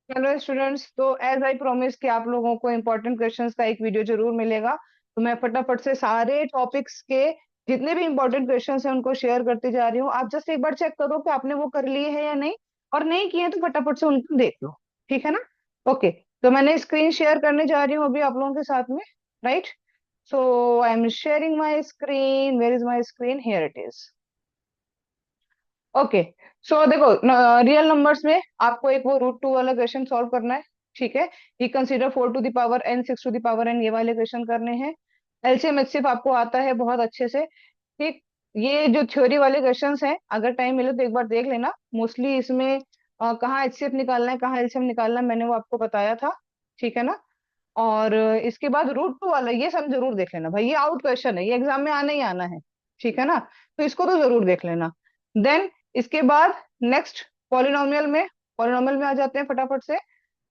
Hello students, तो as I promise कि आप लोगों को इम्पोर्टेंट क्वेश्चंस का एक वीडियो जरूर मिलेगा। तो मैं फटाफट से सारे टॉपिक्स के जितने भी इम्पोर्टेंट क्वेश्चंस हैं उनको शेयर करती जा रही हूँ। आप जस्ट एक बार चेक करो कि आपने वो कर लिए हैं या नहीं, और नहीं किए तो फटाफट से उनको देख लो। ठीक है ना? ओके। तो मैंने स्क्रीन शेयर करने जा रही हूँ अभी आप लोगों के साथ में। Right. So I am sharing my screen. Where is my screen? Here it is. Okay. So देखो, रियल नंबर्स में आपको एक वो रूट टू वाला क्वेश्चन सॉल्व करना है। ठीक है। ये consider 4 to the power n 6 to the power n, ये वाले क्वेश्चन करने हैं। एलसीएम एचसीएफ आपको आता है बहुत अच्छे से। ठीक। ये जो थ्योरी वाले क्वेश्चंस हैं, अगर टाइम मिले तो एक बार देख लेना। मोस्टली इसमें कहाँ एचसीएफ निकालना है, कहाँ एलसीएम निकालना है, मैंने वो आपको बताया था। ठीक है ना? और इसके बाद रूट टू वाला ये सब जरूर देख लेना भाई, ये आउट क्वेश्चन है, ये एग्जाम में आना ही आना है। ठीक है ना? तो इसको तो जरूर देख लेना। देन इसके बाद नेक्स्ट पॉलिनोमियल में, पॉलिनोमियल में आ जाते हैं फटाफट से।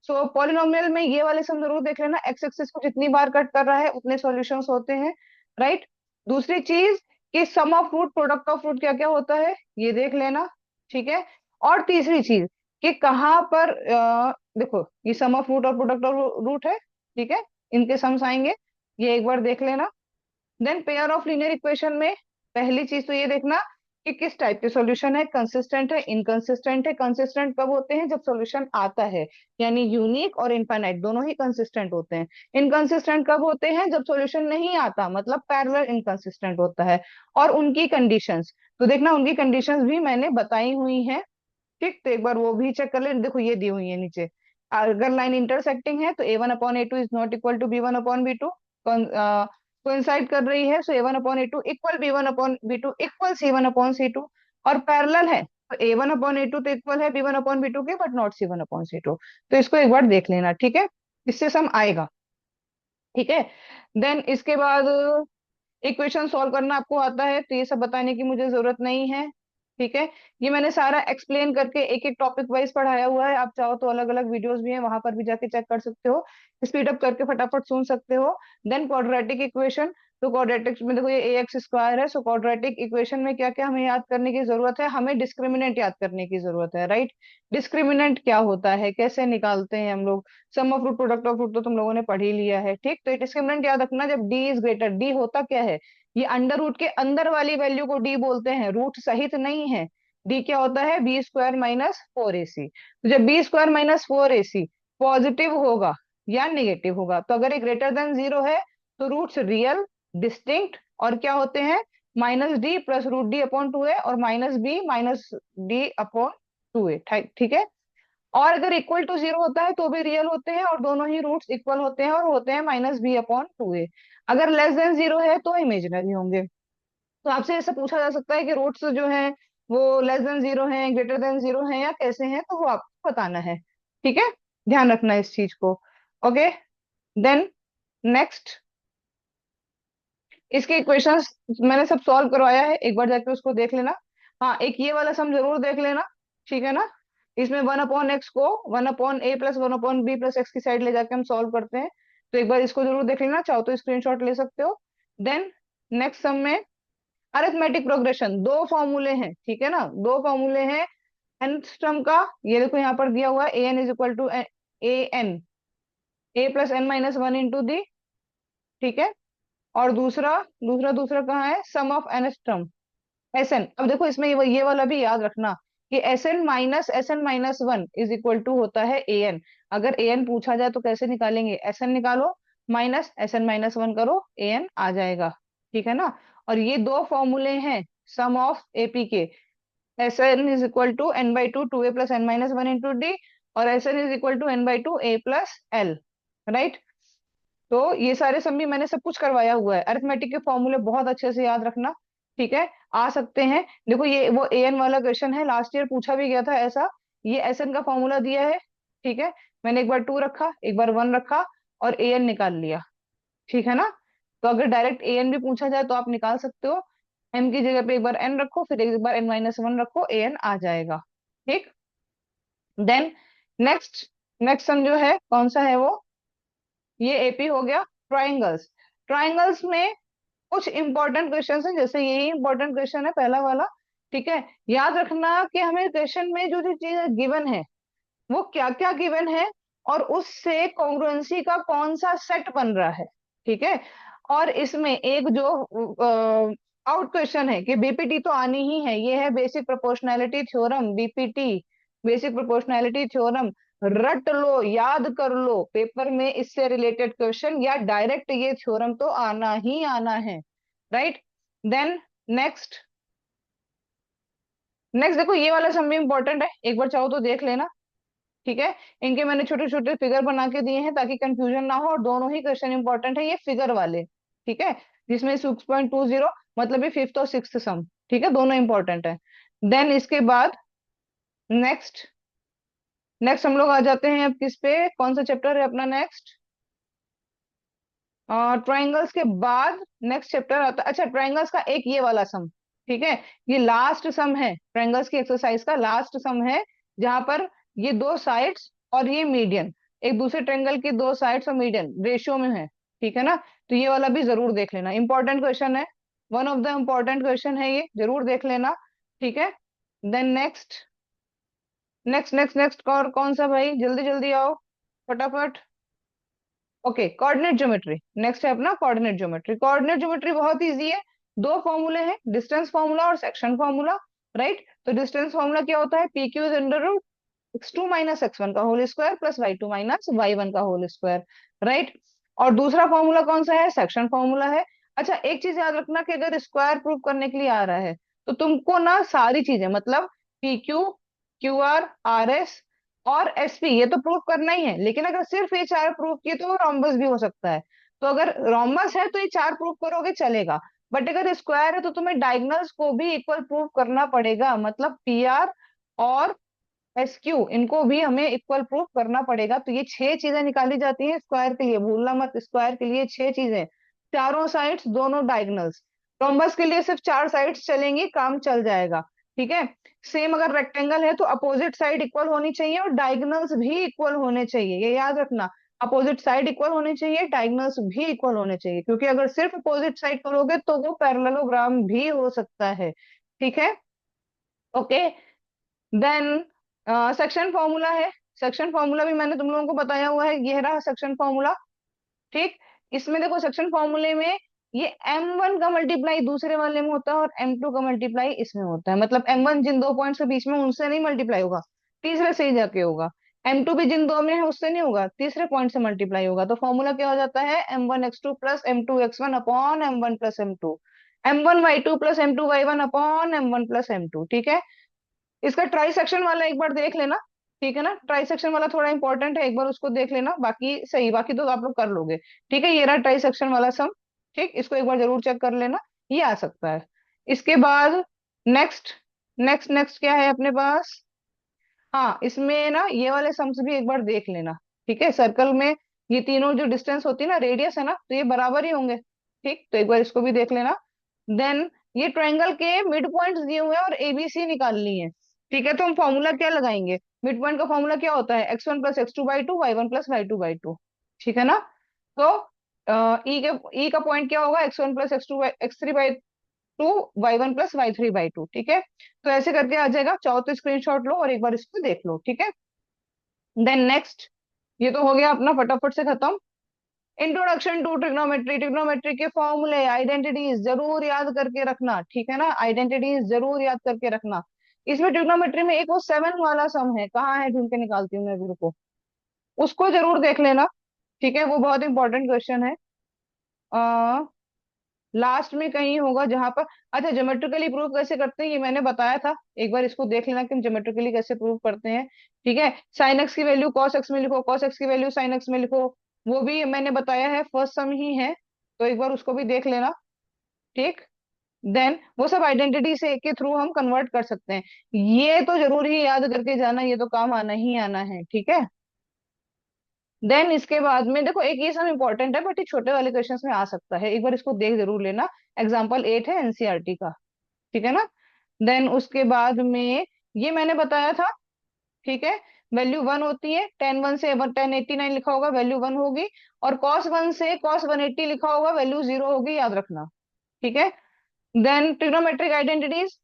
सो पॉलिनोमियल में ये वाले सम जरूर देख लेना, एक्स एक्सिस को जितनी बार कट कर रहा है उतने सॉल्यूशंस होते हैं। राइट। दूसरी चीज कि sum of root product of root क्या क्या होता है ये देख लेना। ठीक है। और तीसरी चीज कि कहाँ पर देखो, ये सम ऑफ रूट और प्रोडक्ट ऑफ रूट है। ठीक है। इनके सम्स आएंगे, ये एक बार देख लेना। Then pair of linear equation में पहली चीज तो ये देखना कि किस टाइप के सॉल्यूशन है, कंसिस्टेंट है, इनकंसिस्टेंट है। कंसिस्टेंट कब होते हैं? जब सॉल्यूशन आता है, यानी यूनिक और इनफाइनाइट दोनों ही कंसिस्टेंट होते हैं। इनकंसिस्टेंट कब होते हैं? जब सॉल्यूशन नहीं आता, मतलब पैरेलल इनकंसिस्टेंट होता है। और उनकी कंडीशंस तो देखना, उनकी कंडीशंस भी मैंने बताई हुई हैं। ठीक। तो एक बार वो भी चेक कर ले, देखो ये दी हुई है नीचे। अगर लाइन इंटरसेक्टिंग है तो a1/a2 is not equal to b1/b2। Coincide कर रही है, सो a1/a2 equal b1/b2 equal c1/c2। और पैरेलल है तो a1/a2 तो इक्वल है b1/b2 के, बट नॉट c1/c2। तो इसको एक बार देख लेना। ठीक है। इससे सम आएगा। ठीक है। देन इसके बाद इक्वेशन सॉल्व करना आपको आता है, तो ये सब बताने की मुझे जरूरत नहीं है। ठीक है। ये मैंने सारा एक्सप्लेन करके एक एक टॉपिक वाइज पढ़ाया हुआ है, आप चाहो तो अलग अलग वीडियोस भी हैं वहां पर भी जाके चेक कर सकते हो, स्पीड अप करके फटाफट सुन सकते हो। Then quadratic equation. तो क्वाड्रेटिक में देखो, ये ए एक्स स्क्वायर है, सो क्वाड्रेटिक इक्वेशन में क्या क्या हमें याद करने की जरूरत है? हमें डिस्क्रिमिनेंट याद करने की जरूरत है। राइट। डिस्क्रिमिनेंट क्या होता है, कैसे निकालते हैं हम लोग? Sum of root product of root तो तुम लोगों ने पढ़ ही लिया है। ठीक। तो डिस्क्रिमिनेंट याद रखना, जब डी इज ग्रेटर, डी होता क्या है? ये अंडर रूट के अंदर वाली वैल्यू को डी बोलते हैं, रूट सहित नहीं है। डी क्या होता है? b² - 4ac। तो जब b² - 4ac पॉजिटिव होगा या नेगेटिव होगा, तो अगर ये ग्रेटर देन जीरो है तो रूट्स रियल, डिस्टिंक्ट और क्या होते हैं? -d प्लस √d/2a और -b - d/2a। ठीक है। और अगर इक्वल टू जीरो होता है तो भी रियल होते हैं और दोनों ही रूट्स इक्वल होते हैं और होते हैं -b/2a। अगर लेस देन जीरो है तो इमेजिनरी होंगे। तो आपसे ऐसा पूछा जा सकता है कि रूट्स जो हैं वो लेस देन जीरो हैं, ग्रेटर देन जीरो हैं, या कैसे हैं, तो वो आपको बताना है। ठीक है। ध्यान रखना इस चीज को। ओके। देन नेक्स्ट, इसके इक्वेशंस मैंने सब सॉल्व करवाया है, एक बार जाके उसको देख लेना। हाँ, एक ये वाला सम जरूर देख लेना। ठीक है ना? इसमें 1/x को 1/a plus 1/b plus x की साइड ले जाके हम सॉल्व करते हैं। तो एक बार इसको जरूर देख लेना, चाहो तो स्क्रीनशॉट ले सकते हो। देन नेक्स्ट सम में अरिथमेटिक प्रोग्रेशन, दो फॉर्मूले हैं। ठीक है ना? दो फॉर्मूले हैं nth टर्म का। ये देखो यहाँ पर दिया हुआ है, an is equal to an a+n - 1 into d. ठीक है। और दूसरा दूसरा दूसरा कहाँ है? Sum of nth term Sn। अब देखो इसमें ये वाला भी याद रखना कि Sn - 1 इज इक्वल टू होता है an। अगर an पूछा जाए तो कैसे निकालेंगे? Sn निकालो, माइनस Sn - 1 करो, an आ जाएगा। ठीक है ना? और ये दो फॉर्मूले हैं सम ऑफ एपी के। Sn is equal to n/2 2a plus n - 1 into d, और Sn is equal to n/2 a plus l. Right. तो ये सारे सम भी मैंने सब कुछ करवाया हुआ है, अरिथमेटिक के फॉर्मूले बहुत अच्छे से याद रखना। ठीक है। आ सकते हैं। देखो ये वो an वाला क्वेश्चन है, लास्ट ईयर पूछा भी गया था ऐसा। ये Sn का फॉर्मूला दिया है। ठीक है। मैंने एक बार 2 रखा, एक बार 1 रखा और an निकाल लिया। ठीक है ना? तो अगर डायरेक्ट an भी पूछा जाए तो आप निकाल सकते हो। m की जगह पे एक बार n रखो, फिर एक बार n - 1 रखो, an आ जाएगा। ठीक। देन नेक्स्ट, नेक्स्ट सम जो है कौन सा है वो? ये एपी हो गया। ट्राइंगल्स, ट्राइंगल्स में कुछ इंपॉर्टेंट क्वेश्चन हैं, जैसे यही इंपॉर्टेंट क्वेश्चन है पहला वाला। ठीक है। याद रखना कि हमें क्वेश्चन में जो जो चीज गिवन है वो क्या क्या गिवन है और उससे कॉन्ग्रुएंसी का कौन सा सेट बन रहा है। ठीक है। और इसमें एक जो आउट क्वेश्चन है कि बीपीटी तो आनी ही है, ये है basic proportionality theorem, BPT basic proportionality theorem. रट लो, याद कर लो, पेपर में इससे रिलेटेड क्वेश्चन या डायरेक्ट ये थ्योरम तो आना ही आना है। राइट। देन नेक्स्ट, नेक्स्ट देखो ये वाला सम भी इंपॉर्टेंट है, एक बार चाहो तो देख लेना। ठीक है। इनके मैंने छोटे छोटे फिगर बना के दिए हैं ताकि कंफ्यूजन ना हो, और दोनों ही क्वेश्चन इंपॉर्टेंट है ये फिगर वाले। ठीक है। जिसमें 6.20 मतलब ये फिफ्थ और सिक्स्थ सम। ठीक है, दोनों इंपॉर्टेंट है। देन इसके बाद नेक्स्ट, नेक्स्ट हम लोग आ जाते हैं अब किस पे, कौन सा चैप्टर है अपना नेक्स्ट। ट्राइंगल्स के बाद नेक्स्ट चैप्टर आता है, अच्छा ट्राइंगल्स का एक ये वाला सम। ठीक है। ये लास्ट सम है ट्राइंगल्स की एक्सरसाइज का, लास्ट सम है, जहां पर ये दो साइड्स और ये मीडियन, एक दूसरे ट्रायंगल की दो साइड्स और मीडियन रेशियो में है। ठीक है ना, तो ये वाला भी जरूर देख लेना, इंपॉर्टेंट क्वेश्चन है, one of the important question है ये, जरूर देख लेना। ठीक है। Then next, next next next और कौन सा भाई, जल्दी जल्दी आओ फटाफट। ओके, कोऑर्डिनेट ज्योमेट्री नेक्स्ट है अपना, कोऑर्डिनेट ज्योमेट्री। कोऑर्डिनेट ज्योमेट्री बहुत इजी है, दो फॉर्मूले हैं, डिस्टेंस फॉर्मूला और सेक्शन फॉर्मूला। राइट। तो डिस्टेंस फॉर्मूला क्या होता है, p q is under root x2 minus x1 का whole square plus y2 minus y1 का होल स्क्वायर। राइट। और दूसरा फॉर्मूला कौन सा है, सेक्शन फॉर्मूला है। अच्छा एक चीज याद रखना कि अगर स्क्वायर प्रूव करने के लिए आ रहा है तो तुमको ना सारी चीजें मतलब P Q, Q R, R S और एस पी ये तो प्रूव करना ही है, लेकिन अगर सिर्फ ये चार प्रूव किए तो रोम्बस भी हो सकता है। तो अगर रोम्बस है तो ये चार प्रूव करोगे चलेगा, बट अगर स्क्वायर है तो तुम्हें डायगनल्स को भी इक्वल प्रूव करना पड़ेगा, मतलब पी आर और एस क्यू इनको भी हमें इक्वल प्रूफ करना पड़ेगा। तो ये छह चीजें निकाली जाती हैं स्क्वायर के लिए, भूलना मत, स्क्वायर के लिए छह चीजें, चारों साइड्स दोनों डायगोनल्स। रोम्बस के लिए सिर्फ चार साइड्स चलेंगी, काम चल जाएगा। ठीक है। सेम अगर रेक्टेंगल है तो अपोजिट साइड इक्वल होनी चाहिए और डायगोनल्स भी इक्वल होने चाहिए, ये याद रखना। अपोजिट साइड इक्वल होनी चाहिए, डायगोनल्स भी इक्वल होने चाहिए, क्योंकि अगर सिर्फ अपोजिट साइड करोगे तो वो पैरेललोग्राम भी हो सकता है। ठीक है। ओके। देन सेक्शन फॉर्मूला है, सेक्शन फॉर्मूला भी मैंने तुम लोगों को बताया हुआ है, ये रहा सेक्शन फॉर्मूला। ठीक। इसमें देखो सेक्शन फॉर्मूले में ये m1 का मल्टीप्लाई दूसरे वाले में होता है और m2 का मल्टीप्लाई इसमें होता है, मतलब m1 जिन दो पॉइंट्स के बीच में उनसे नहीं मल्टीप्लाई होगा, तीसरे से ही जाके होगा। m2 भी जिन दो में है उससे नहीं होगा, तीसरे पॉइंट से मल्टीप्लाई होगा। तो फॉर्मूला क्या हो जाता है, m1x2 plus m2x1 upon m1 plus m2, m1y2 plus m2y1 upon m1 plus m2। ठीक है। इसका ट्राई सेक्शन वाला एक बार देख लेना। ठीक है ना, ट्राई सेक्शन वाला थोड़ा इंपॉर्टेंट है, एक बार उसको देख लेना, बाकी सही, बाकी तो आप लोग कर लोगे। ठीक है, ये रहा ट्राई सेक्शन वाला सम। ठीक, इसको एक बार जरूर चेक कर लेना, ये आ सकता है। इसके बाद नेक्स्ट, नेक्स्ट नेक्स्ट क्या है अपने पास, हाँ इसमें ना ये वाले सम्स भी एक बार देख लेना। ठीक है, सर्कल में ये तीनों जो डिस्टेंस होती है ना, रेडियस है ना, तो ये बराबर ही होंगे। ठीक, तो एक बार इसको भी देख लेना। देन ये ट्रायंगल के मिड पॉइंट्स दिए हुए हैं और एबीसी निकालनी है। ठीक है, तो हम फॉर्मूला क्या लगाएंगे, मिड पॉइंट का फॉर्मूला क्या होता है, x1 + x2/2 y1 + y2/2। ठीक है ना। तो ई का पॉइंट क्या होगा, x1 + x3/2 y1 + y3/2। ठीक है, तो ऐसे करके आ जाएगा, चाहो तो स्क्रीनशॉट लो और एक बार इसको देख लो। ठीक है। देन नेक्स्ट, ये तो हो गया अपना फटाफट से खत्म। इंट्रोडक्शन टू ट्रिग्नोमेट्री, ट्रिग्नोमेट्री के फॉर्मूले आइडेंटिटीज जरूर याद करके रखना। ठीक है ना, आइडेंटिटीज जरूर याद करके रखना। इसमें ट्रिग्नोमेट्री में एक वो 7 वाला सम है, कहाँ है ढूंढ के निकालती हूँ मैं अभी, रुको, उसको जरूर देख लेना। ठीक है, वो बहुत इंपॉर्टेंट क्वेश्चन है, लास्ट में कहीं होगा जहां पर। अच्छा ज्योमेट्रिकली प्रूव कैसे करते हैं ये मैंने बताया था, एक बार इसको देख लेना कि हम ज्योमेट्रिकली कैसे प्रूव करते हैं। ठीक है, साइन एक्स की वैल्यू कॉस एक्स में लिखो, कॉस एक्स की वैल्यू साइन एक्स में लिखो, वो भी मैंने बताया है, फर्स्ट सम ही है, तो एक बार उसको भी देख लेना। ठीक। देन वो सब आइडेंटिटी से के थ्रू हम कन्वर्ट कर सकते हैं, ये तो जरूर ही याद करके जाना, ये तो काम आना ही आना है। ठीक है। देन इसके बाद में देखो एक ये सब इंपॉर्टेंट है, बट ये छोटे वाले क्वेश्चंस में आ सकता है, एक बार इसको देख जरूर लेना। एग्जाम्पल 8 है एनसीईआरटी का। ठीक है ना। देन उसके बाद में ये मैंने बताया था। ठीक है, वैल्यू 1 होती है, tan 1 से 1089 लिखा होगा वैल्यू 1 होगी, और cos 1 से cos 180 लिखा होगा वैल्यू 0 होगी, याद रखना। ठीक है। देन ट्रिग्नोमेट्रिक आइडेंटिटीज,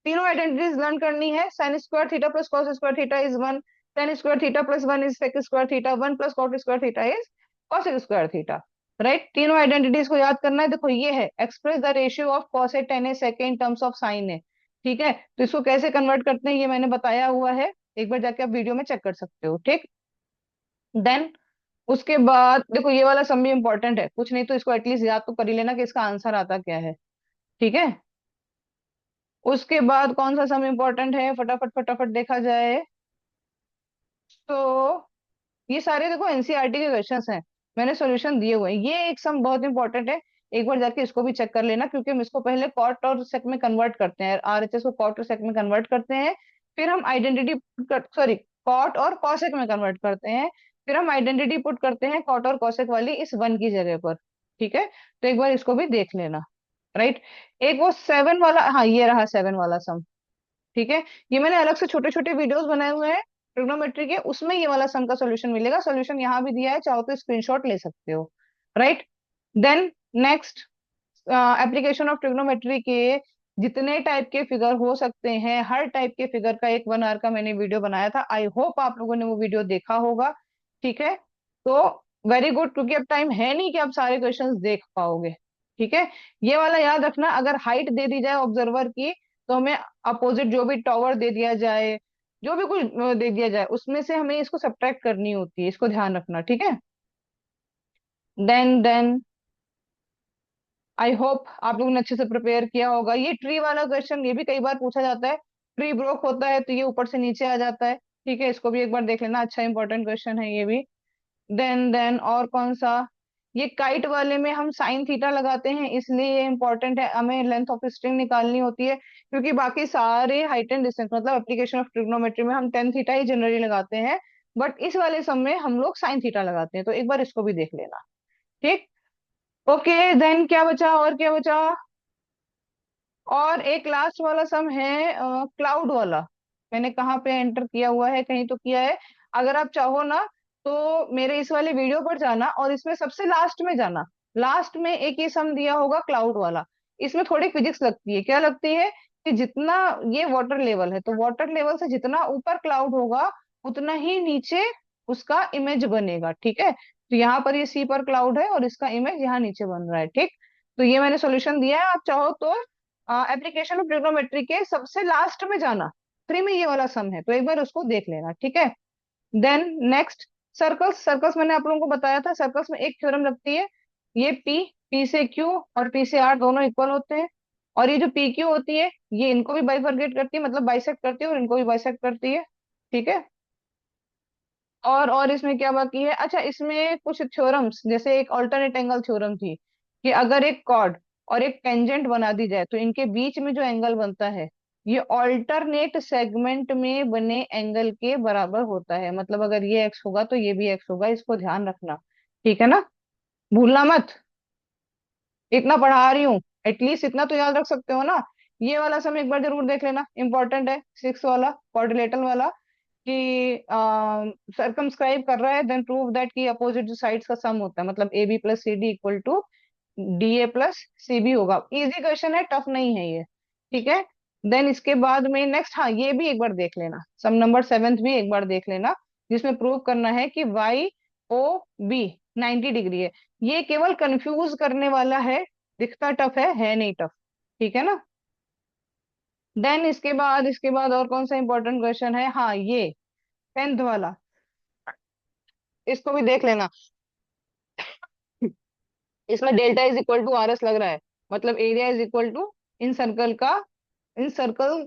तीनों आइडेंटिटीज लर्न करनी है, sine square theta plus cos square theta is 1, tan square theta plus one is sec square theta, one plus cot square theta is cosec square theta. Right, तीनों identities को याद करना है। देखो ये है express the ratio of cosec tan a sec in terms of sine है। ठीक है, तो इसको कैसे कन्वर्ट करते हैं ये मैंने बताया हुआ है, एक बार जाके आप वीडियो में चेक कर सकते हो। ठीक, देन उसके बाद देखो ये वाला सम भी इंपॉर्टेंट है, कुछ नहीं तो इसको एटलीस्ट याद तो कर ही लेना कि इसका आंसर आता क्या है। ठीक है, उसके बाद कौन सा सम इंपॉर्टेंट है, फटाफट फटाफट देखा जाए तो ये सारे देखो एनसीईआरटी के क्वेश्चंस हैं, मैंने सॉल्यूशन दिए हुए हैं। ये एक सम बहुत इंपॉर्टेंट है, एक बार जाके इसको भी चेक कर लेना, क्योंकि हम इसको पहले कॉट और सेक में कन्वर्ट करते हैं, आरएचएस को कॉट और सेक में कन्वर्ट करते हैं, फिर हम आइडेंटिटी सॉरी कॉट और कॉसेक में कन्वर्ट करते हैं, फिर हम आइडेंटिटी पुट करते हैं कॉट और कॉसेक वाली इस वन की जगह पर। ठीक है, तो एक बार इसको भी देख लेना। राइट, एक वो सेवन वाला, हाँ ये रहा सेवन वाला सम। ठीक है, ये मैंने अलग से छोटे छोटे वीडियोस बनाए हुए हैं ट्रिग्नोमेट्री के, उसमें ये वाला सम का सॉल्यूशन मिलेगा, सॉल्यूशन यहाँ भी दिया है, चाहो तो स्क्रीनशॉट ले सकते हो। Right, then next application of trigonometry के जितने टाइप के फिगर हो सकते हैं, हर टाइप के फिगर का एक 1 आवर का मैंने वीडियो बनाया था, आई होप आप लोगों ने वो वीडियो देखा होगा। ठीक है, तो वेरी गुड, क्योंकि अब टाइम है नहीं कि आप सारे क्वेश्चंस देख पाओगे। ठीक है, ये वाला याद रखना, अगर हाइट दे दी जाए ऑब्जर्वर की, तो हमें अपोजिट जो भी टॉवर दे दिया जाए, जो भी कुछ दे दिया जाए, उसमें से हमें इसको सब्ट्रैक्ट करनी होती है, इसको ध्यान रखना। ठीक है, देन आई होप आप लोगों ने अच्छे से प्रिपेयर किया होगा। ये ट्री वाला क्वेश्चन ये भी कई बार पूछा जाता है, ट्री ब्रोक होता है तो ये ऊपर से नीचे आ जाता है। ठीक है, इसको भी एक बार देख लेना, अच्छा इंपॉर्टेंट क्वेश्चन है ये भी। देन और कौन सा, ये काइट वाले में हम साइन थीटा लगाते हैं, इसलिए ये इंपॉर्टेंट है, हमें लेंथ ऑफ स्ट्रिंग निकालनी होती है, क्योंकि बाकी सारे हाइट एंड डिस्टेंस मतलब एप्लीकेशन ऑफ ट्रिग्नोमेट्री में हम टेन थीटा ही जनरली लगाते हैं, बट इस वाले सम में हम लोग साइन थीटा लगाते हैं, तो एक बार इसको भी देख लेना। ठीक, ओके, देन क्या बचा, और क्या बचा, और एक लास्ट वाला सम है क्लाउड वाला, मैंने कहाँ पे एंटर किया हुआ है, कहीं तो किया है। अगर आप चाहो ना तो मेरे इस वाले वीडियो पर जाना और इसमें सबसे लास्ट में जाना, लास्ट में एक ही सम दिया होगा क्लाउड वाला। इसमें थोड़ी फिजिक्स लगती है, क्या लगती है कि जितना ये वाटर लेवल है, तो वाटर लेवल से जितना ऊपर क्लाउड होगा उतना ही नीचे उसका इमेज बनेगा। ठीक है, तो यहाँ पर ये सी पर क्लाउड है और इसका इमेज यहाँ नीचे बन रहा है। ठीक, तो ये मैंने सॉल्यूशन दिया है, आप चाहो तो एप्लीकेशन ऑफ ट्रिग्नोमेट्री के सबसे लास्ट में जाना, फ्री में ये वाला सम है, तो एक बार उसको देख लेना। ठीक है, देन नेक्स्ट सर्कल्स, सर्कल्स मैंने आप लोगों को बताया था, सर्कल्स में एक थ्योरम लगती है, ये पी, पी से क्यू और पी से आर दोनों इक्वल होते हैं, और ये जो पी क्यू होती है ये इनको भी बाइफरकेट करती है, मतलब बाइसेक्ट करती है, और इनको भी बाइसेक्ट करती है। ठीक है, और इसमें क्या बाकी है, अच्छा इसमें कुछ थ्योरम्स, जैसे एक ऑल्टरनेट एंगल थ्योरम थी, कि अगर एक कॉर्ड और एक टेंजेंट बना दी जाए तो इनके बीच में जो एंगल बनता है ये ऑल्टरनेट सेगमेंट में बने एंगल के बराबर होता है, मतलब अगर ये एक्स होगा तो ये भी एक्स होगा, इसको ध्यान रखना। ठीक है ना, भूलना मत, इतना पढ़ा रही हूँ, एटलीस्ट इतना तो याद रख सकते हो ना। ये वाला समय एक बार जरूर देख लेना, इंपॉर्टेंट है, सिक्स वाला क्वाड्रिलेटरल वाला, कि सरकमस्क्राइब कर रहा है, देन प्रूव दैट कि अपोजिट जो साइड्स का सम होता है, मतलब a b plus c d equal to d a plus c b होगा। इजी क्वेश्चन है, टफ नहीं है ये। ठीक है, देन इसके बाद में नेक्स्ट, हाँ ये भी एक बार देख लेना, सम नंबर सेवेंथ भी एक बार देख लेना, जिसमें प्रूव करना है कि वाई ओ बी 90 डिग्री है। ये केवल कंफ्यूज करने वाला है, दिखता टफ है नहीं टफ। ठीक है ना, देन इसके बाद और कौन सा इंपॉर्टेंट क्वेश्चन है, हाँ ये टेंथ वाला, इसको भी देख लेना। इसमें delta is equal to r s लग रहा है, मतलब area is equal to incircle का, इन सर्कल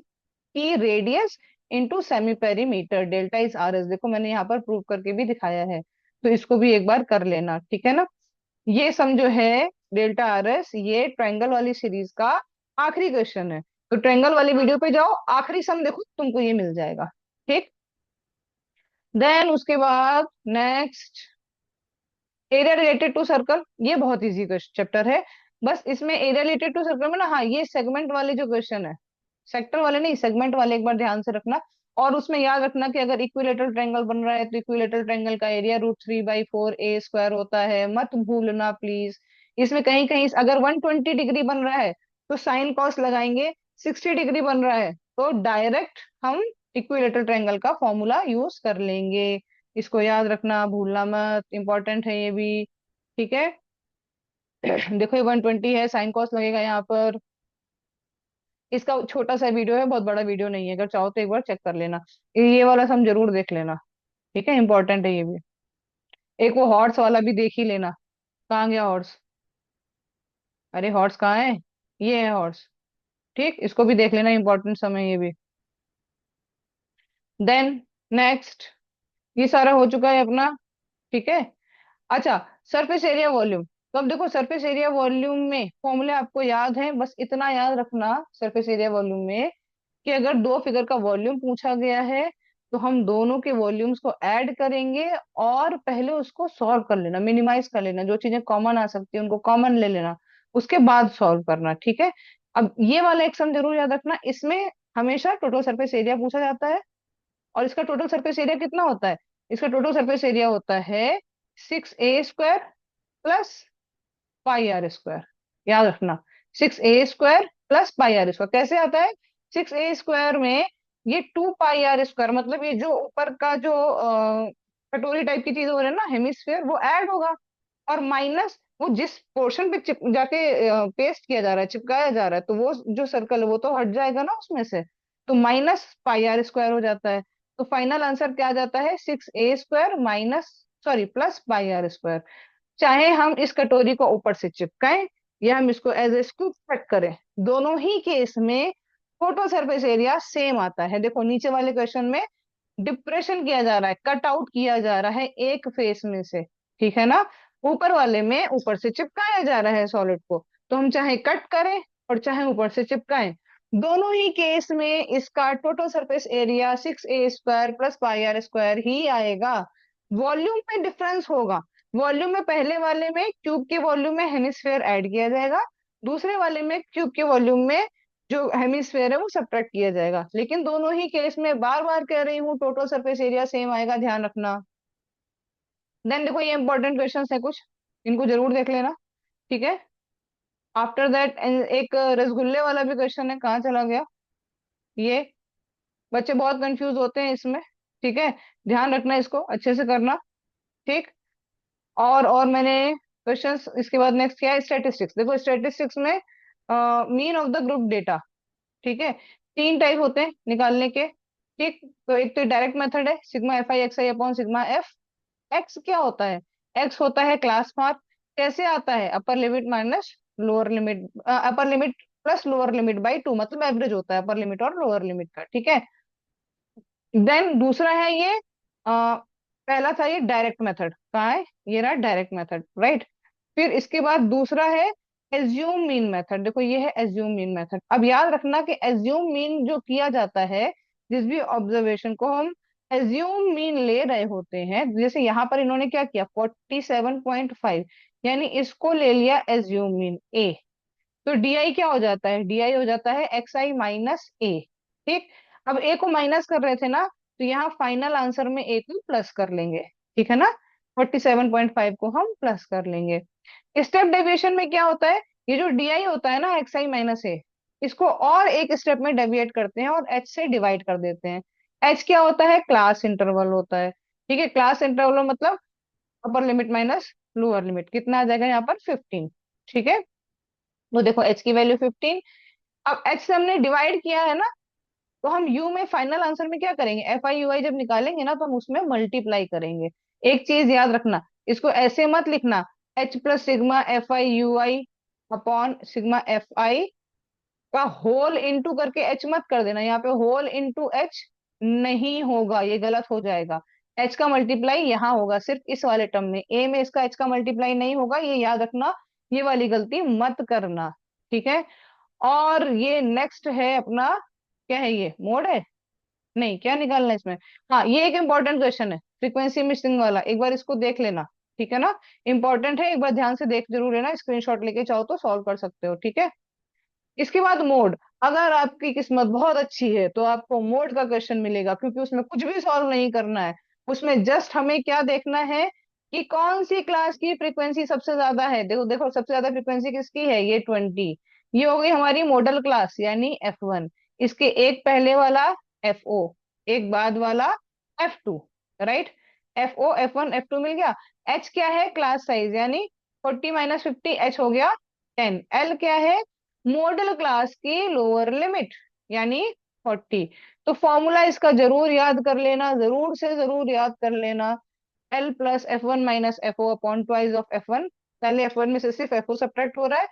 की radius into semi perimeter, delta is r s, देखो मैंने यहाँ पर प्रूव करके भी दिखाया है, तो इसको भी एक बार कर लेना। ठीक है ना, ये सम जो है डेल्टा आर एस, ये ट्रायंगल वाली सीरीज का आखिरी क्वेश्चन है, तो ट्रायंगल वाली वीडियो पे जाओ, आखिरी सम देखो, तुमको ये मिल जाएगा। ठीक, देन उसके बाद next area related to circle, ये बहुत इजी चैप्टर है, बस इसमें एरिया रिलेटेड टू सर्कल में ना, हाँ ये सेगमेंट वाले जो क्वेश्चन है, सेक्टर वाले नहीं सेगमेंट वाले, एक बार ध्यान से रखना। और उसमें याद रखना कि अगर इक्विलेटरल ट्रायंगल बन रहा है तो इक्विलेटरल ट्रायंगल का एरिया √3/4 ए स्क्वायर होता है, मत भूलना प्लीज। इसमें कहीं कहीं अगर 120 डिग्री बन रहा है तो साइन कॉस लगाएंगे, 60 डिग्री बन रहा है तो डायरेक्ट हम इक्विलेटरल ट्रायंगल का फॉर्मूला यूज कर लेंगे। इसको याद रखना, भूलना मत, इंपॉर्टेंट है ये भी। ठीक है। देखो ये 120 है, साइन कॉस लगेगा यहाँ पर। इसका छोटा सा वीडियो है, बहुत बड़ा वीडियो नहीं है, अगर चाहो तो एक बार चेक कर लेना। ये वाला सम जरूर देख लेना। ठीक है, इंपॉर्टेंट है ये भी। एक वो हॉर्स वाला भी देख ही लेना। कहाँ गया हॉर्स? अरे हॉर्स कहाँ है? ये है हॉर्स। ठीक, इसको भी देख लेना, इंपॉर्टेंट सम है ये भी। देन नेक्स्ट, ये सारा हो चुका है अपना। ठीक है। अच्छा, सरफेस एरिया वॉल्यूम। तो अब देखो सरफेस एरिया वॉल्यूम में फॉर्मूले आपको याद है, बस इतना याद रखना सरफेस एरिया वॉल्यूम में, कि अगर दो फिगर का वॉल्यूम पूछा गया है तो हम दोनों के वॉल्यूम्स को ऐड करेंगे और पहले उसको सॉल्व कर लेना, मिनिमाइज कर लेना, जो चीजें कॉमन आ सकती है उनको कॉमन ले लेना, उसके बाद सॉल्व करना। ठीक है। अब ये वाला एक सम जरूर याद रखना, इसमें हमेशा टोटल सरफेस एरिया पूछा जाता है। और इसका टोटल सरफेस एरिया कितना होता है? इसका टोटल सरफेस एरिया होता है 6a² plus pi are square. याद रखना, 6a² plus pi are square कैसे आता है? 6a² में ये 2 पाई आर स्क्वायर, मतलब ये जो ऊपर का जो कटोरी टाइप की चीज हो रही है ना, हेमिस्फेयर, वो ऐड होगा। और माइनस वो जिस पोर्शन पे जाके पेस्ट किया जा रहा है, चिपकाया जा रहा है, तो वो जो सर्कल है वो तो हट जाएगा ना उसमें से, तो -πr² हो जाता है। तो फाइनल आंसर क्या आ जाता है? 6a² minus, sorry, +πr²। चाहे हम इस कटोरी को ऊपर से चिपकाएं या हम इसको एज ए स्कूप कट करें, दोनों ही केस में टोटल सरफेस एरिया सेम आता है। देखो नीचे वाले क्वेश्चन में डिप्रेशन किया जा रहा है, कट आउट किया जा रहा है एक फेस में से, ठीक है ना। ऊपर वाले में ऊपर से चिपकाया जा रहा है सॉलिड को, तो हम चाहे कट करें और चाहे ऊपर से चिपकाएं, दोनों ही केस में इसका total surface area 6a² plus πr² ही आएगा। वॉल्यूम में डिफरेंस होगा। वॉल्यूम में पहले वाले में क्यूब के वॉल्यूम में हेमिस्फेयर ऐड किया जाएगा, दूसरे वाले में क्यूब के वॉल्यूम में जो हेमिस्फेयर है वो सब्ट्रैक्ट किया जाएगा, लेकिन दोनों ही केस में बार बार कह रही हूँ टोटल सरफेस एरिया सेम आएगा, ध्यान रखना। देन देखो ये इंपॉर्टेंट क्वेश्चंस है कुछ, इनको जरूर देख लेना। ठीक है। आफ्टर दैट एक रसगुल्ले वाला भी क्वेश्चन है, कहाँ चला गया ये? बच्चे बहुत कंफ्यूज होते हैं इसमें। ठीक है, ध्यान रखना, इसको अच्छे से करना। ठीक। और मैंने क्वेश्चंस इसके बाद नेक्स्ट किया है स्टैटिस्टिक्स। देखो स्टैटिस्टिक्स में mean of the group data. ठीक है। तीन टाइप होते हैं निकालने के। ठीक। तो एक तो डायरेक्ट मेथड है, σFi xi/σf। एक्स क्या होता है? एक्स होता है क्लास मार्क। कैसे आता है? Upper limit minus lower limit, upper limit plus lower limit by 2, मतलब एवरेज होता है अपर लिमिट और लोअर लिमिट का। ठीक है। देन दूसरा है ये पहला था ये डायरेक्ट मेथड, कहाँ है? ये रहा डायरेक्ट मेथड, राइट। फिर इसके बाद दूसरा है एज्यूम मीन मेथड। देखो ये है एज्यूम मीन मेथड। अब याद रखना कि एज्यूम मीन जो किया जाता है, जिस भी ऑब्जर्वेशन को हम एज्यूम मीन ले रहे होते हैं, जैसे यहाँ पर इन्होंने क्या किया, 47.5, यानी इसको ले लिया एज्यूम मीन ए। तो डीआई क्या हो जाता है? डीआई हो जाता है xi - a। ठीक। अब ए को माइनस कर रहे थे ना, तो यहाँ फाइनल आंसर में ए को प्लस कर लेंगे। ठीक है ना। 47.5 को हम प्लस कर लेंगे। स्टेप डेविएशन में क्या होता है? ये जो डीआई होता है ना, xi - a, इसको और एक स्टेप में डेविएट करते हैं और एच से डिवाइड कर देते हैं। एच क्या होता है? क्लास इंटरवल होता है। ठीक है, क्लास इंटरवल मतलब upper limit minus lower limit, कितना आ जाएगा यहाँ पर? 15। ठीक है। तो देखो एच की वैल्यू 15। अब एच से हमने डिवाइड किया है ना, तो हम यू में फाइनल आंसर में क्या करेंगे? FI/UI जब निकालेंगे ना, तो हम उसमें मल्टीप्लाई करेंगे। एक चीज याद रखना, इसको ऐसे मत लिखना, H plus σFI/UI upon σFI का होल इनटू करके H मत कर देना, यहाँ पे होल इनटू H नहीं होगा, ये गलत हो जाएगा। H का मल्टीप्लाई यहाँ होगा सिर्फ इस वाले टर्म में, A में इसका H का मल्टीप्लाई नहीं होगा, ये याद रखना, ये वाली गलती मत करना। ठीक है। और ये नेक्स्ट है अपना, क्या है ये? मोड है? नहीं, क्या निकालना है इसमें? हाँ, ये एक इंपॉर्टेंट क्वेश्चन है, फ्रीक्वेंसी मिक्सिंग वाला, एक बार इसको देख लेना। ठीक है ना, इंपॉर्टेंट है, एक बार ध्यान से देख जरूर लेना, स्क्रीनशॉट लेके चाहो तो सॉल्व कर सकते हो। ठीक है। इसके बाद मोड। अगर आपकी किस्मत बहुत अच्छी है तो आपको मोड का क्वेश्चन मिलेगा, क्योंकि उसमें कुछ भी सॉल्व नहीं करना है। उसमें जस्ट हमें क्या देखना है कि कौन सी क्लास की फ्रीक्वेंसी सबसे ज्यादा है। देखो देखो, सबसे ज्यादा फ्रीक्वेंसी किसकी है? ये 20। ये हो गई हमारी मॉडल क्लास यानी F1। इसके एक पहले वाला FO, एक बाद वाला F2, right. FO F1 F2 मिल गया। H क्या है, क्लास साइज, यानी 40 - 50, H हो गया 10। L क्या है, मॉडल क्लास की लोअर लिमिट, यानी 40। तो फॉर्मूला इसका जरूर याद कर लेना, जरूर से जरूर याद कर लेना। L+F1 - FO upon twice of F1। पहले F1 में से सिर्फ FO सब्ट्रैक्ट हो रहा है,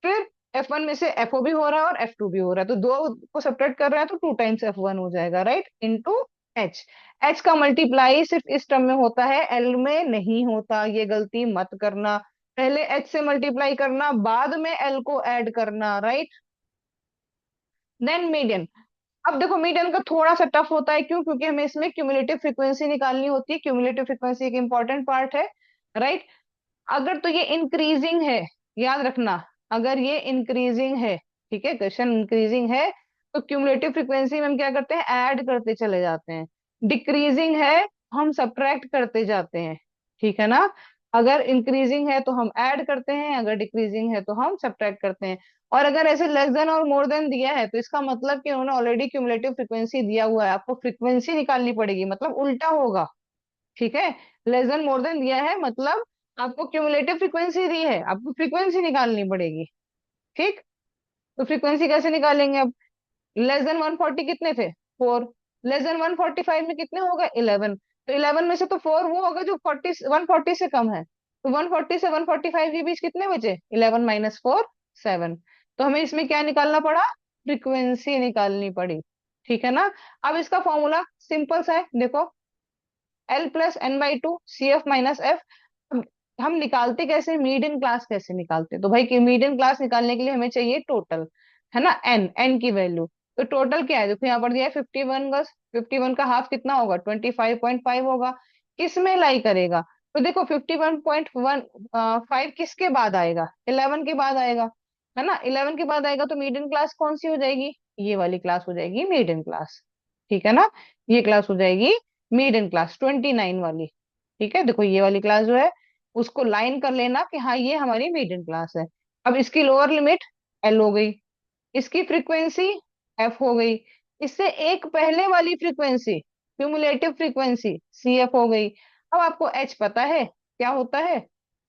फिर F1 में से FO भी हो रहा है और F2 भी हो रहा है, तो दो को सब्ट्रैक्ट कर रहे हैं तो 2 टाइम्स F1 हो जाएगा, राइट, इंटू H। H का मल्टीप्लाई सिर्फ इस टर्म में होता है, L में नहीं होता, ये गलती मत करना। पहले H से मल्टीप्लाई करना, बाद में L को ऐड करना, राइट। Then median. अब देखो मीडियन का थोड़ा सा टफ होता है, क्यों, क्योंकि हमें इसमें क्यूमुलेटिव फ्रीक्वेंसी निकालनी होती है। क्यूमुलेटिव फ्रीक्वेंसी एक इंपॉर्टेंट पार्ट है, राइट। अगर तो ये इंक्रीजिंग है, याद रखना, अगर ये इंक्रीजिंग है, ठीक है, क्वेश्चन इंक्रीजिंग है, तो क्यूमुलेटिव फ्रीक्वेंसी में हम क्या करते हैं, ऐड करते चले जाते हैं। डिक्रीजिंग है, हम सब्ट्रैक्ट करते जाते हैं, ठीक है ना। अगर इंक्रीजिंग है तो हम ऐड करते हैं, अगर डिक्रीजिंग है तो हम सब्ट्रैक्ट करते हैं। और अगर ऐसे लेस देन और मोर देन दिया है, तो इसका मतलब कि उन्होंने ऑलरेडी क्यूमुलेटिव फ्रीक्वेंसी दिया हुआ है, आपको फ्रीक्वेंसी निकालनी पड़ेगी, मतलब उल्टा होगा, ठीक है। लेस देन मोर देन दिया है, मतलब आपको क्यूमुलेटिव फ्रीक्वेंसी दी है, आपको फ्रीक्वेंसी निकालनी पड़ेगी, ठीक। तो फ्रीक्वेंसी कैसे निकालेंगे अब, लेस देन 140 कितने थे, 4। लेस देन 145 में कितने हो गए, 11। तो 11 में से तो 4 वो होगा जो 140 से कम है, तो 140 से 145 के बीच कितने बचे, 11 - 4, 7। तो हमें इसमें क्या निकालना पड़ा, फ्रीक्वेंसी निकालनी पड़ी, ठीक है ना। अब इसका फॉर्मूला सिंपल सा है, देखो, L+N/2 CF - F। हम निकालते कैसे, मीडियन क्लास कैसे निकालते, तो भाई मीडियन क्लास निकालने के लिए हमें चाहिए टोटल, है ना, एन की वैल्यू। तो टोटल क्या है, देखो यहाँ पर दिया है 51 का, 51 का हाफ कितना होगा, 25.5 होगा। किस में लाई करेगा, तो देखो 51.15 किसके बाद आएगा, 11 के बाद आएगा, है ना। 11 के बाद आएगा तो मीडियन क्लास कौन सी हो जाएगी, ये वाली क्लास हो जाएगी मीडियन क्लास, ठीक है ना। ये क्लास हो जाएगी मीडियन क्लास 29 वाली, ठीक है। देखो ये वाली क्लास जो है, उसको लाइन कर लेना कि हाँ ये हमारी मीडियन क्लास है। अब इसकी लोअर लिमिट L हो गई, इसकी फ्रीक्वेंसी F हो गई, इससे एक पहले वाली फ्रीक्वेंसी क्यूमुलेटिव फ्रीक्वेंसी CF हो गई। अब आपको H पता है क्या होता है,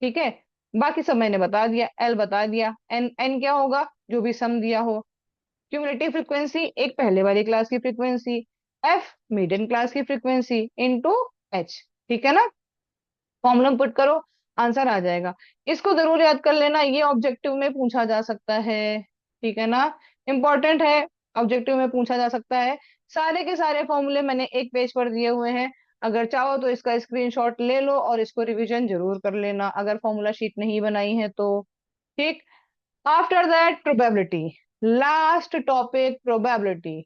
ठीक है। बाकी सब मैंने बता दिया, L बता दिया, N क्या होगा, जो भी सम दिया हो। क्यूमुलेटिव फ्रीक्वेंसी एक पहले वाली क्लास की फ्रीक्वेंसी, F मीडियन क्लास की फ्रीक्वेंसी, इंटू H, ठीक है ना। फॉर्मूला पुट करो, आंसर आ जाएगा। इसको जरूर याद कर लेना, ये ऑब्जेक्टिव में पूछा जा सकता है, ठीक है ना, इंपॉर्टेंट है, ऑब्जेक्टिव में पूछा जा सकता है। सारे के सारे फॉर्मूले मैंने एक पेज पर दिए हुए हैं, अगर चाहो तो इसका स्क्रीनशॉट ले लो और इसको रिवीजन जरूर कर लेना, अगर फॉर्मूला शीट नहीं बनाई है तो, ठीक। After that probability, last topic probability.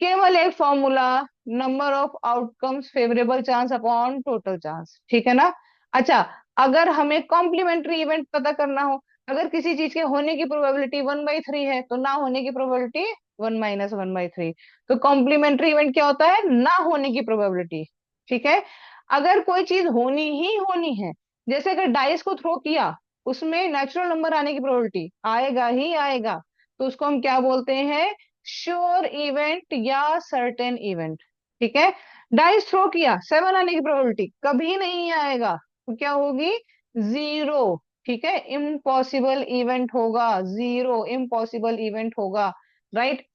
केवल एक formula, number of outcomes favourable chance upon total chance, ठीक है ना। अच्छा, अगर हमें कॉम्प्लीमेंट्री इवेंट पता करना हो, अगर किसी चीज के होने की प्रोबेबिलिटी 1/3 है तो ना होने की प्रोबेबिलिटी 1 - 1/3। तो कॉम्प्लीमेंट्री इवेंट क्या होता है, ना होने की प्रोबेबिलिटी, ठीक है। अगर कोई चीज होनी ही होनी है, जैसे अगर डाइस को थ्रो किया, उसमें नेचुरल नंबर आने की प्रोबेबिलिटी आएगा ही आएगा, तो उसको हम क्या बोलते हैं, श्योर इवेंट या सर्टेन इवेंट, ठीक है। डाइस थ्रो किया, 7 आने की प्रोबेबिलिटी कभी नहीं आएगा, तो क्या होगी, 0, ठीक है, इम्पॉसिबल इवेंट होगा, 0 इम्पॉसिबल इवेंट होगा, राइट।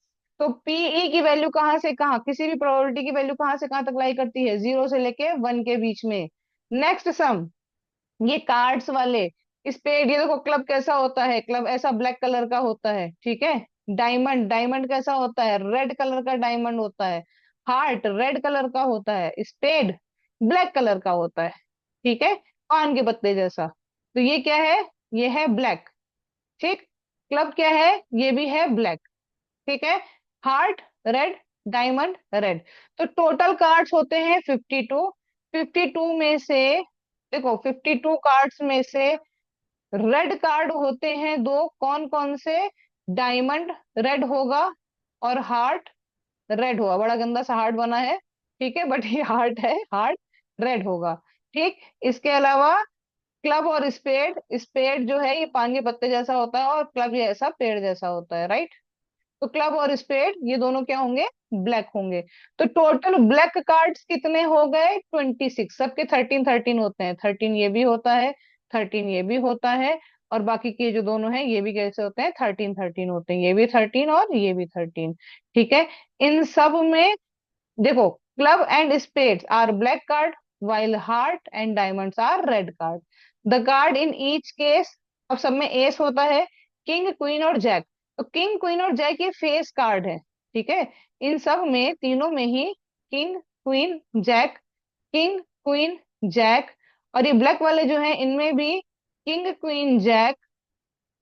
तो पीई की वैल्यू कहाँ से कहाँ, किसी भी प्रोबेबिलिटी की वैल्यू कहाँ से कहाँ तक लाई करती है, 0 से लेके 1 के बीच में। नेक्स्ट सम, ये कार्ड्स वाले, स्पेड, ये देखो क्लब कैसा होता है, क्लब ऐसा ब्लैक कलर का होता है, ठीक है। डायमंड, डायमंड कैसा होता है, रेड कलर का डायमंड होता है। हार्ट रेड कलर का होता है, स्पेड ब्लैक कलर का होता है, ठीक है, पान के पत्ते जैसा। तो ये क्या है, ये है ब्लैक, ठीक। क्लब क्या है, ये भी है ब्लैक, ठीक है। Heart red, diamond red. तो टोटल कार्ड्स होते हैं 52। 52 में से, देखो 52 कार्ड्स में से रेड कार्ड होते हैं दो, कौन कौन से, डायमंड रेड होगा और हार्ट रेड होगा, बड़ा गंदा सा हार्ट बना है, ठीक है, बट ये हार्ट है, हार्ट रेड होगा, ठीक। इसके अलावा क्लब और स्पेड, स्पेड जो है ये पान के पत्ते जैसा होता है और क्लब ये ऐसा पेड़ जैसा होता है, राइट। तो क्लब और स्पेड ये दोनों क्या होंगे, ब्लैक होंगे। तो टोटल ब्लैक कार्ड्स कितने हो गए, 26। सबके 13 13 होते हैं, 13 ये भी होता है, 13 ये भी होता है, और बाकी के जो दोनों हैं ये भी कैसे होते हैं, 13 13 होते हैं, ये भी 13 और ये भी 13। ठीक है। इन सब में देखो, club and spades are black card, while heart and diamonds are red card. The card in each case, अब सब में एस होता है, किंग क्वीन और जैक। तो किंग क्वीन और जैक ये फेस कार्ड है। ठीक है। इन सब में तीनों में ही king queen jack, king queen jack, और ये ब्लैक वाले जो हैं इनमें भी king queen jack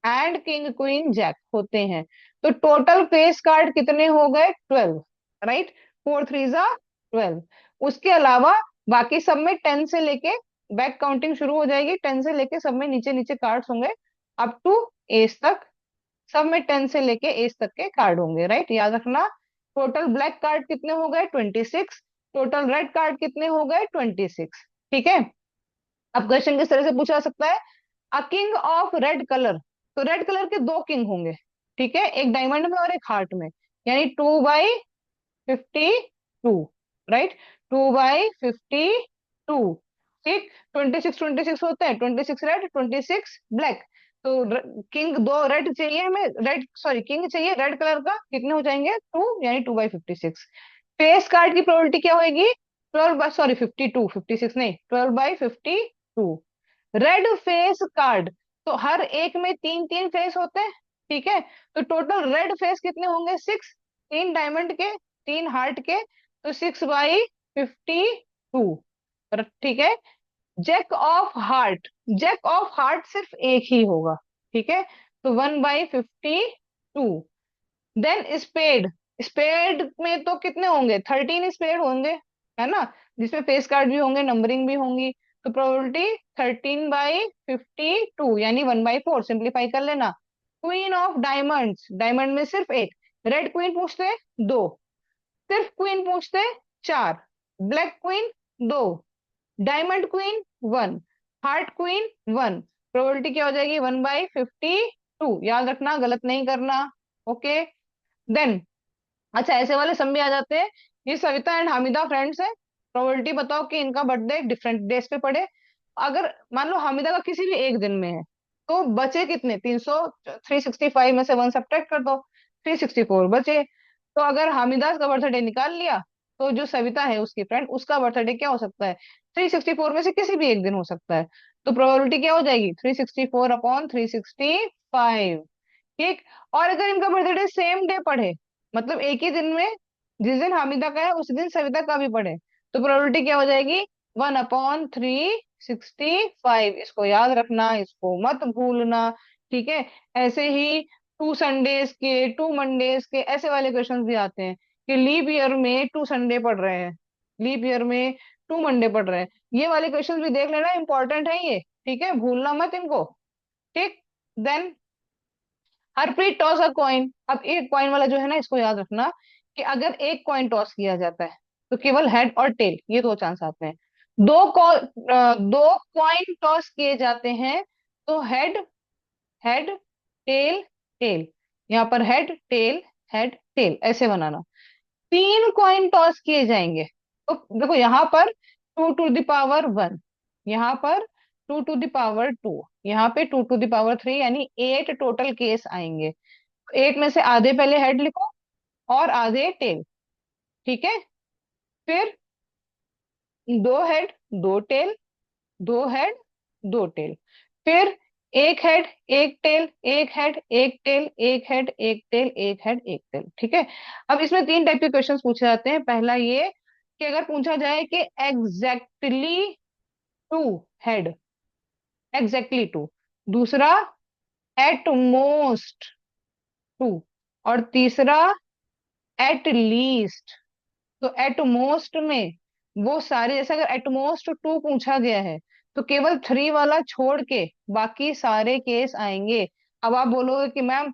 and king queen Jack होते हैं। तो टोटल फेस कार्ड कितने हो गए, 12। राइट, 4 3 12। उसके अलावा बाकी सब में 10 से लेके बैक काउंटिंग शुरू हो जाएगी, 10 से लेके सब में नीचे नीचे कार्ड्स होंगे अप टू एज तक। सब में 10 से लेके एज तक के कार्ड होंगे, राइट, याद रखना। टोटल ब्लैक कार्ड कितने हो गए, 26। टोटल रेड कार्ड कितने हो गए, 26। ठीक है। अब क्वेश्चन किस तरह से पूछा जा सकता है, a king of red colour. तो रेड कलर के दो किंग होंगे, ठीक है, एक डायमंड में और एक हार्ट में, यानी 2/52। राइट, 2/52। ठीक, 26 26 होते हैं, 26 रेड 26 ब्लैक। तो किंग दो रेड चाहिए हमें, रेड सॉरी किंग चाहिए रेड कलर का, कितने हो जाएंगे, 2, यानी 2/56। फेस कार्ड की प्रोबेबिलिटी क्या होगी, 52 नहीं, 12/52। रेड फेस कार्ड, तो हर एक में 3 3 फेस होते हैं। ठीक है। तो टोटल रेड फेस कितने होंगे, 6। 3 डायमंड के, 3 हार्ट के, तो 6/52। ठीक है। Jack of heart, jack of heart सिर्फ एक ही होगा। ठीक है। तो 1/52। देन स्पेड, स्पेड में तो कितने होंगे, 13 स्पेड होंगे, है ना, जिसमें फेस कार्ड भी होंगे, नंबरिंग भी होंगी। तो प्रोबेबिलिटी 13/52, यानी 1/4, सिंप्लीफाई कर लेना। क्वीन ऑफ डायमंड्स, डायमंड में सिर्फ एक, रेड क्वीन पूछते हैं, दो, सिर्फ क्वीन पूछते हैं, चार, ब्लैक क्वीन, दो, diamond queen, one, heart queen, one. Probability क्या हो जाएगी, 1/52, याद रखना, गलत नहीं करना। ओके। देन, अच्छा ऐसे वाले सम भी आ जाते हैं, ये सविता एंड हामिदा फ्रेंड्स है, प्रोबेबिलिटी बताओ कि इनका बर्थडे डिफरेंट डेज पे पड़े। अगर मान लो हामिदा का किसी भी एक दिन में है, तो बचे कितने, 365 में से वन सब्ट्रैक्ट कर दो, 364 बचे। तो अगर हामिदा का बर्थडे निकाल लिया, तो जो सविता है उसकी फ्रेंड, उसका बर्थडे क्या हो सकता है, 364 में से किसी भी एक दिन हो सकता है। तो प्रोबेबिलिटी क्या हो जाएगी, 364/365। ठीक। और अगर इनका बर्थडे सेम डे पड़े, मतलब एक ही दिन में, जिस दिन हामिदा का है उस दिन सविता का भी पड़े, तो प्रोबेबिलिटी क्या हो जाएगी, 1/365। इसको याद रखना, इसको मत भूलना। ठीक है। ऐसे ही 2 संडेज के, 2 मंडेज के, ऐसे वाले क्वेश्चंस भी आते हैं कि लीप ईयर में 2 संडे पड़ रहे हैं, लीप ईयर में 2 मंडे पड़ रहे हैं। ये वाले क्वेश्चंस भी देख लेना, इंपॉर्टेंट है ये। ठीक है, भूलना मत इनको। ठीक। Then, Harpreet toss a coin. अब एक कॉइन वाला जो है ना, इसको याद रखना कि अगर एक कॉइन टॉस किया जाता है तो केवल हेड और टेल, ये दो चांस आते हैं। दो कॉइन टॉस किए जाते हैं तो हेड हेड टेल टेल, यहाँ पर हेड टेल ऐसे बनाना। 3 कॉइन टॉस किए जाएंगे तो देखो, यहाँ पर 2 टू द पावर 1, यहाँ पर 2 टू द पावर 2, यहाँ पे 2 टू द पावर 3, यानी 8 टोटल केस आएंगे। 8 में से आधे पहले हेड लिखो और आधे टेल। ठीक है। फिर 2 हेड, 2 टेल, 2 हेड, 2 टेल। फिर एक हेड, एक टेल, एक हेड, एक टेल, एक हेड, एक टेल, एक हेड, एक टेल। ठीक है। अब इसमें 3 टाइप के क्वेश्चंस पूछे जाते हैं। पहला ये कि अगर पूछा जाए कि एग्जैक्टली 2 हेड, एग्जैक्टली 2। दूसरा, एट मोस्ट 2। और तीसरा, एट लीस्ट। तो एटमोस्ट में वो सारे, जैसे अगर एटमोस्ट 2 पूछा गया है तो केवल 3 वाला छोड़ के बाकी सारे केस आएंगे। अब आप बोलोगे कि मैम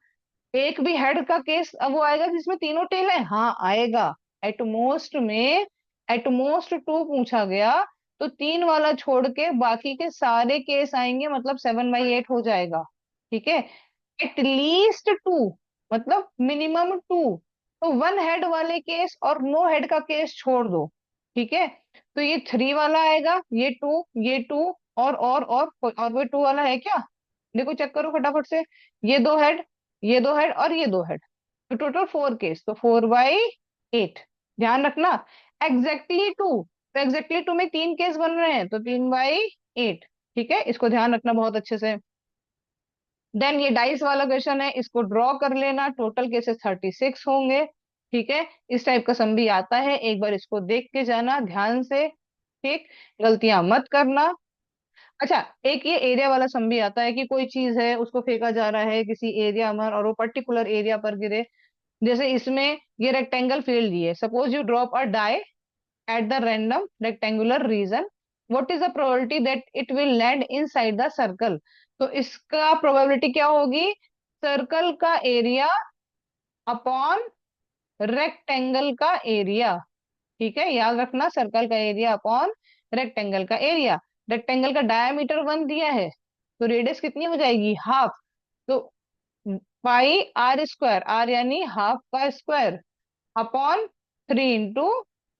एक भी हेड का केस अब वो आएगा जिसमें तीनों टेल है, हाँ आएगा। एटमोस्ट में एटमोस्ट 2 पूछा गया तो 3 वाला छोड़ के बाकी के सारे केस आएंगे, मतलब 7/8 हो जाएगा। ठीक है। एटलीस्ट 2, मतलब मिनिमम टू। तो वन हेड वाले केस और नो हेड का केस छोड़ दो, ठीक है। तो ये थ्री वाला आएगा, ये टू, और कोई टू वाला है क्या? देखो चेक करो फटाफट से। ये दो हेड, ये दो हेड और ये दो हेड, तो टोटल फोर केस, तो 4/8। ध्यान रखना, एग्जैक्टली टू, तो एग्जैक्टली टू में तीन केस बन रहे हैं, तो 3/8। ठीक है, इसको ध्यान रखना बहुत अच्छे से। देन ये डाइस वाला क्वेश्चन है, इसको ड्रॉ कर लेना, टोटल केसेस 36 होंगे। ठीक है, इस टाइप का सम भी आता है, एक बार इसको देख के जाना ध्यान से। ठीक, गलतियां मत करना। अच्छा, एक ये एरिया वाला सम भी आता है कि कोई चीज है उसको फेंका जा रहा है किसी एरिया में और वो पर्टिकुलर एरिया पर गिरे। जैसे इसमें ये रेक्टेंगल फील्ड दिए, suppose you drop a die at the random rectangular region, what is the probability that it will land inside the circle? तो इसका प्रोबेबिलिटी क्या होगी? सर्कल का एरिया अपॉन रेक्टेंगल का एरिया। ठीक है, याद रखना, सर्कल का एरिया अपॉन रेक्टेंगल का एरिया। रेक्टेंगल का डायमीटर 1 दिया है, तो रेडियस कितनी हो जाएगी? हाफ। तो पाई आर स्क्वायर, आर यानी हाफ का स्क्वायर, अपॉन 3 into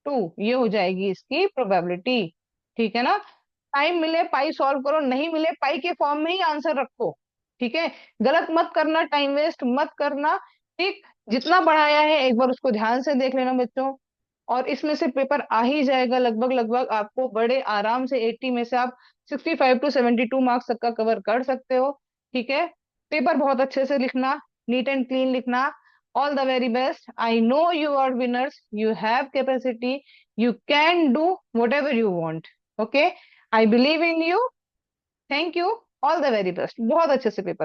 2, ये हो जाएगी इसकी प्रोबेबिलिटी। ठीक है ना? टाइम मिले पाई सॉल्व करो, नहीं मिले पाई के फॉर्म में ही आंसर रखो। ठीक है, गलत मत करना, टाइम वेस्ट मत करना। ठीक, जितना बढ़ाया है एक बार उसको ध्यान से देख लेना बच्चों। और इसमें से पेपर आ ही जाएगा लगभग लगभग, आपको बड़े आराम से 80 में से आप 65 to 72 मार्क्स तक का कवर कर सकते हो। ठीक है, पेपर बहुत अच्छे से लिखना, नीट एंड क्लीन लिखना। All the very best, I know you are winners, you have capacity, you can do whatever you want. Okay, I believe in you. Thank you, all the very best, बहुत अच्छे से paper